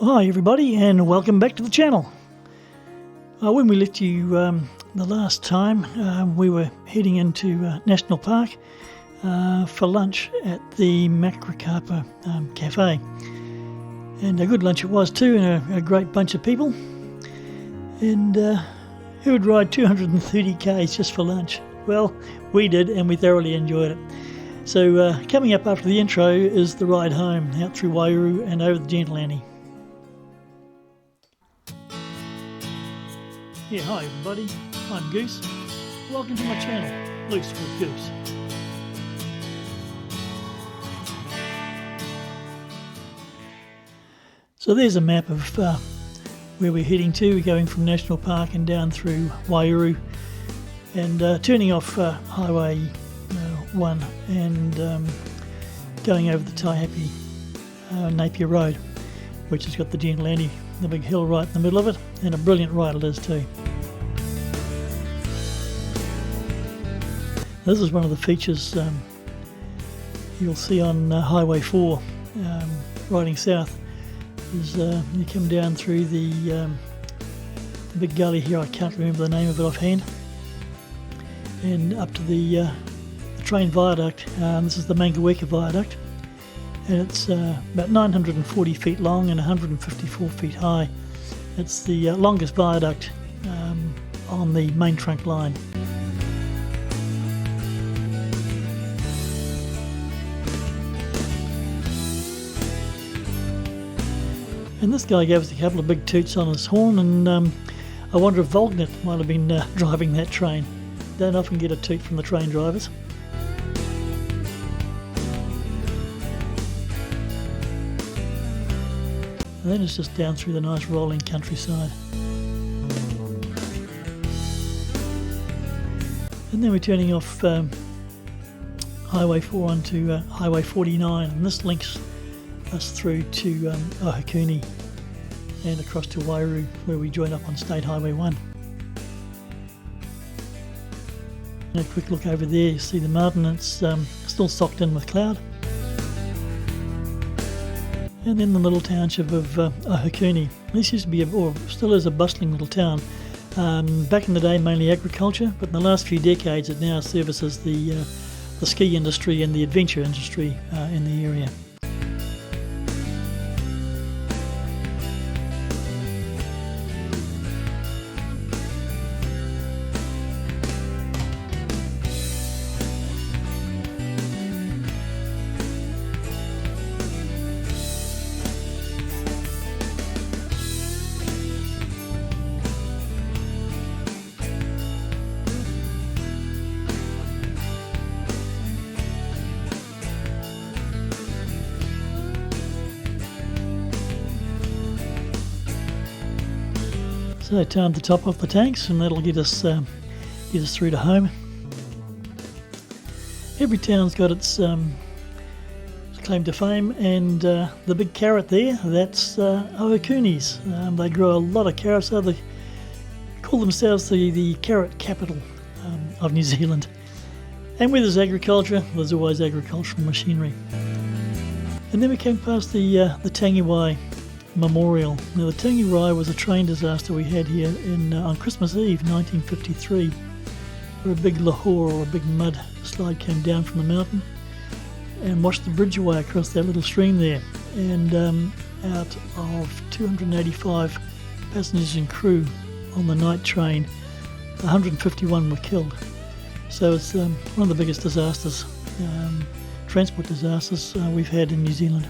Hi everybody, and welcome back to the channel. When we left you the last time, we were heading into National Park for lunch at the Makarapa Cafe. And a good lunch it was too, and a great bunch of people. And who would ride 230 k's just for lunch? Well, we did, and we thoroughly enjoyed it. So coming up after the intro is the ride home, out through Waiouru and over the Gentle Annie. Yeah, hi everybody, I'm Goose. Welcome to my channel, Loose with Goose. So there's a map of where we're heading to. We're going from National Park and down through Waiouru and turning off Highway 1 and going over the Taihape-Napier Road, which has got the Gentle Annie, the big hill right in the middle of it, and a brilliant ride it is too. This is one of the features you'll see on Highway 4 riding south. Is you come down through the big gully here, I can't remember the name of it offhand, and up to the train viaduct. This is the Mangaweka viaduct, and it's about 940 feet long and 154 feet high. It's the longest viaduct on the main trunk line. And this guy gave us a couple of big toots on his horn, and I wonder if Volgnet might have been driving that train. Don't often get a toot from the train drivers. And then it's just down through the nice rolling countryside. And then we're turning off Highway 4 onto Highway 49, and this links us through to Ohakune and across to Waiouru, where we join up on State Highway 1. And a quick look over there, you see the mountain. It's still socked in with cloud. And then the little township of Ohakune. This used to be, or still is, a bustling little town. Back in the day, mainly agriculture, but in the last few decades, it now services the ski industry and the adventure industry in the area. So turn the top off the tanks, and that'll get us through to home. Every town's got its claim to fame, and the big carrot there, that's Ohakune's. They grow a lot of carrots. So they call themselves the carrot capital of New Zealand. And where there's agriculture, there's always agricultural machinery. And then we came past the Tangiwai Memorial. Now, the Tangiwai was a train disaster we had here on Christmas Eve 1953, where a big lahore, or a big mud slide, came down from the mountain and washed the bridge away across that little stream there. And out of 285 passengers and crew on the night train, 151 were killed. So it's one of the biggest disasters, transport disasters we've had in New Zealand.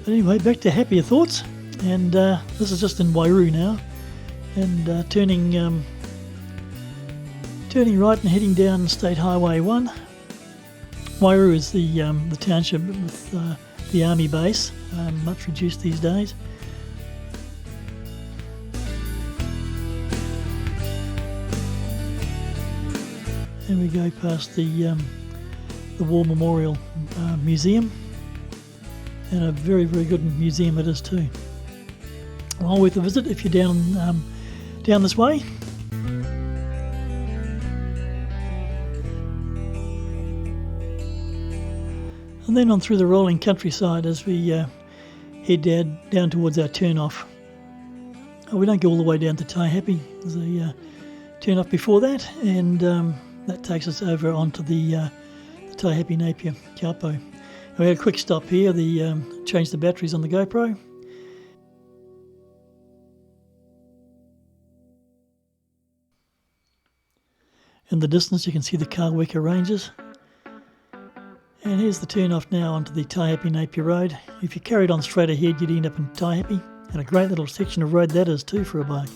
But anyway, back to happier thoughts, and this is just in Waiouru now, and turning right and heading down State Highway 1. Waiouru is the township with the army base, much reduced these days. And we go past the War Memorial Museum. And a very, very good museum it is too. Well worth a visit if you're down this way. and then on through the rolling countryside as we head down towards our turn-off. We don't go all the way down to Taihape. There's a turn-off before that, and that takes us over onto the Taihape-Napier Kaupo. We had a quick stop here, changed the batteries on the GoPro. In the distance you can see the Kaweka Ranges. And here's the turn off now onto the Taihape-Napier Road. If you carried on straight ahead you'd end up in Taihape, and a great little section of road that is too for a bike.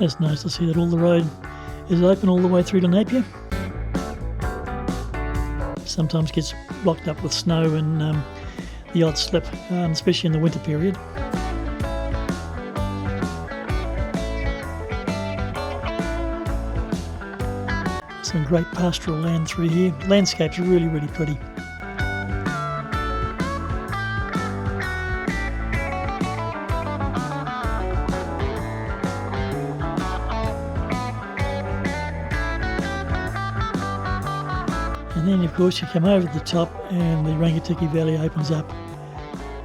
It's nice to see that all the road is open all the way through to Napier. Sometimes gets blocked up with snow and the odd slip, especially in the winter period. Some great pastoral land through here. Landscapes are really, really pretty. And then of course you come over the top and the Rangituki Valley opens up.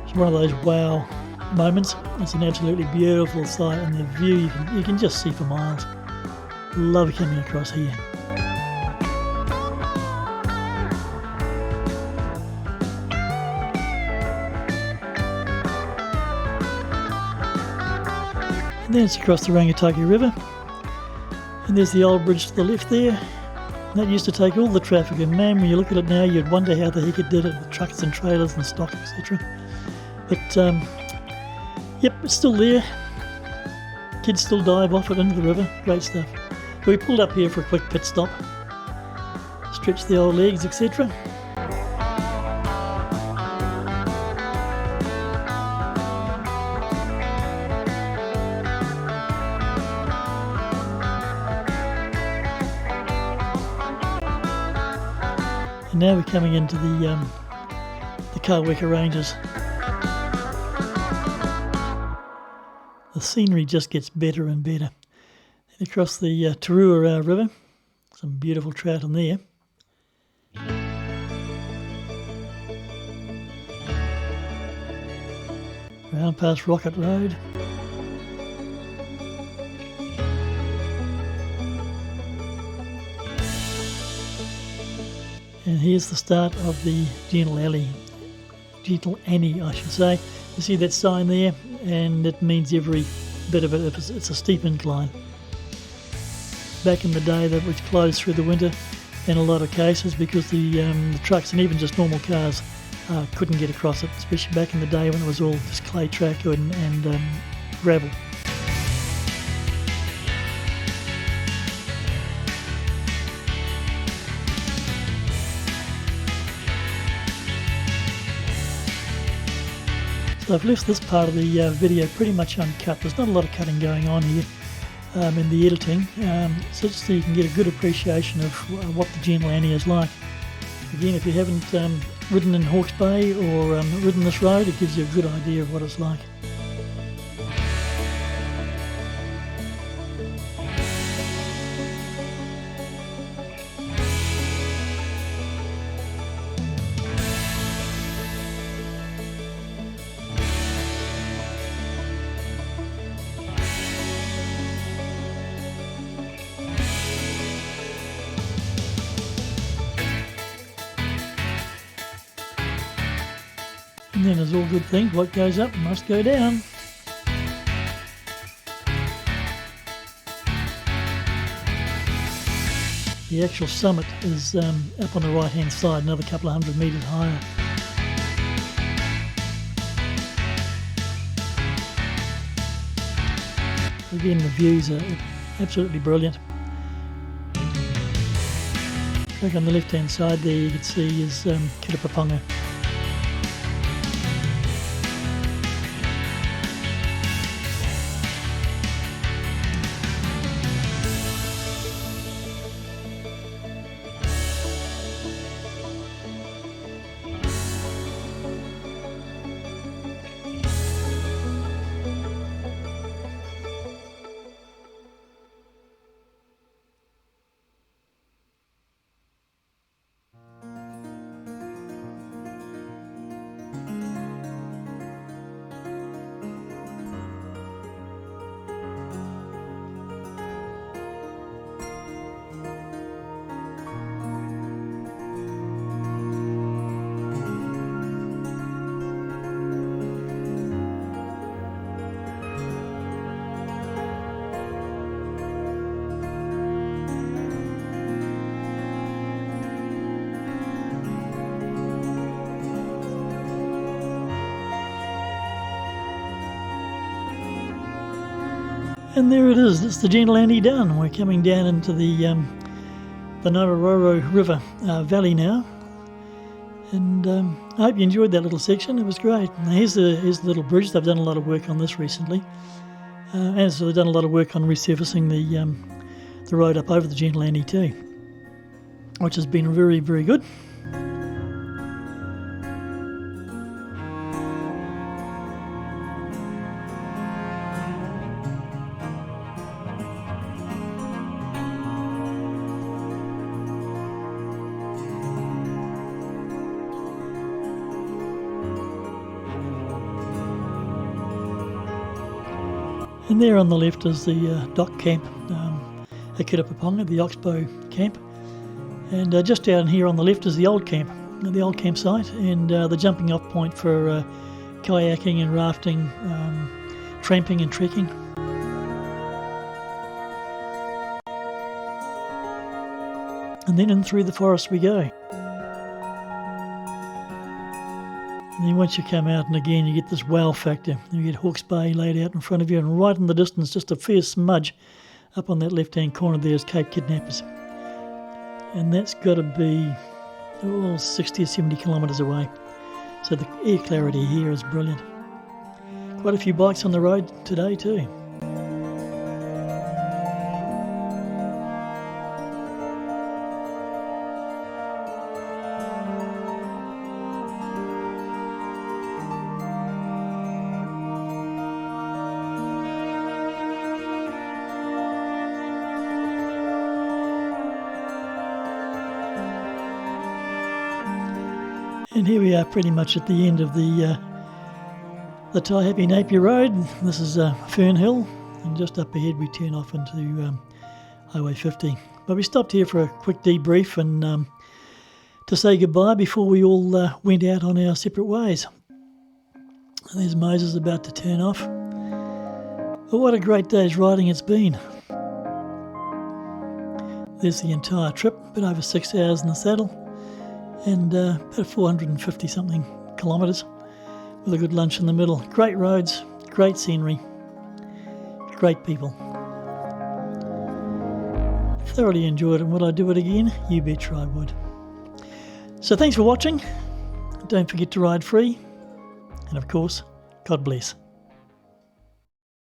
It's one of those wow moments. It's an absolutely beautiful sight, and the view you can just see for miles. Love coming across here. And then it's across the Rangituki River, and there's the old bridge to the left there. That used to take all the traffic, and man, when you look at it now, you'd wonder how the heck it did it with trucks and trailers and stock, etc. But yep, it's still there. Kids still dive off it into the river. Great stuff. We pulled up here for a quick pit stop, stretch the old legs, etc. And now we're coming into the Kaweka Ranges. The scenery just gets better and better. And across the Turua River, some beautiful trout in there. Round past Rocket Road. And here's the start of the Gentle Annie, I should say. You see that sign there, and it means every bit of it. It's a steep incline. Back in the day, that was closed through the winter in a lot of cases because the trucks and even just normal cars couldn't get across it, especially back in the day when it was all just clay track and gravel. So I've left this part of the video pretty much uncut. There's not a lot of cutting going on here in the editing, so just so you can get a good appreciation of what the Gentle Annie is like. Again, if you haven't ridden in Hawke's Bay or ridden this road, it gives you a good idea of what it's like. And then, as all good things, what goes up must go down. The actual summit is up on the right hand side, another couple of 100 metres higher. again, the views are absolutely brilliant. Back on the left hand side there you can see is Kirapaponga. And there it is, it's the Gentle Andy done. We're coming down into the Napier River valley now. And I hope you enjoyed that little section, it was great. Now here's the little bridge. They've done a lot of work on this recently. And so they've done a lot of work on resurfacing the road up over the Gentle Andy too, which has been very, very good. And there on the left is the dock camp at Kirapaponga, the Oxbow camp. And just down here on the left is the old campsite, and the jumping off point for kayaking and rafting, tramping and trekking. And then in through the forest we go. And then once you come out, and again you get this wow factor. You get Hawke's Bay laid out in front of you, and right in the distance, just a fair smudge up on that left-hand corner there is Cape-Kidnappers. And that's got to be 60 or 70 kilometres away. So the air clarity here is brilliant. Quite a few bikes on the road today too. And here we are pretty much at the end of the Taihape-Napier Road. This is Fern Hill, and just up ahead we turn off into Highway 50. But we stopped here for a quick debrief and to say goodbye before we all went out on our separate ways. And there's Moses about to turn off. But what a great day's riding it's been. There's the entire trip, a bit over 6 hours in the saddle. And about 450 something kilometres with a good lunch in the middle. Great roads, great scenery, great people. Thoroughly enjoyed it, and would I do it again? You bet I would. So thanks for watching. Don't forget to ride free, and of course, God bless.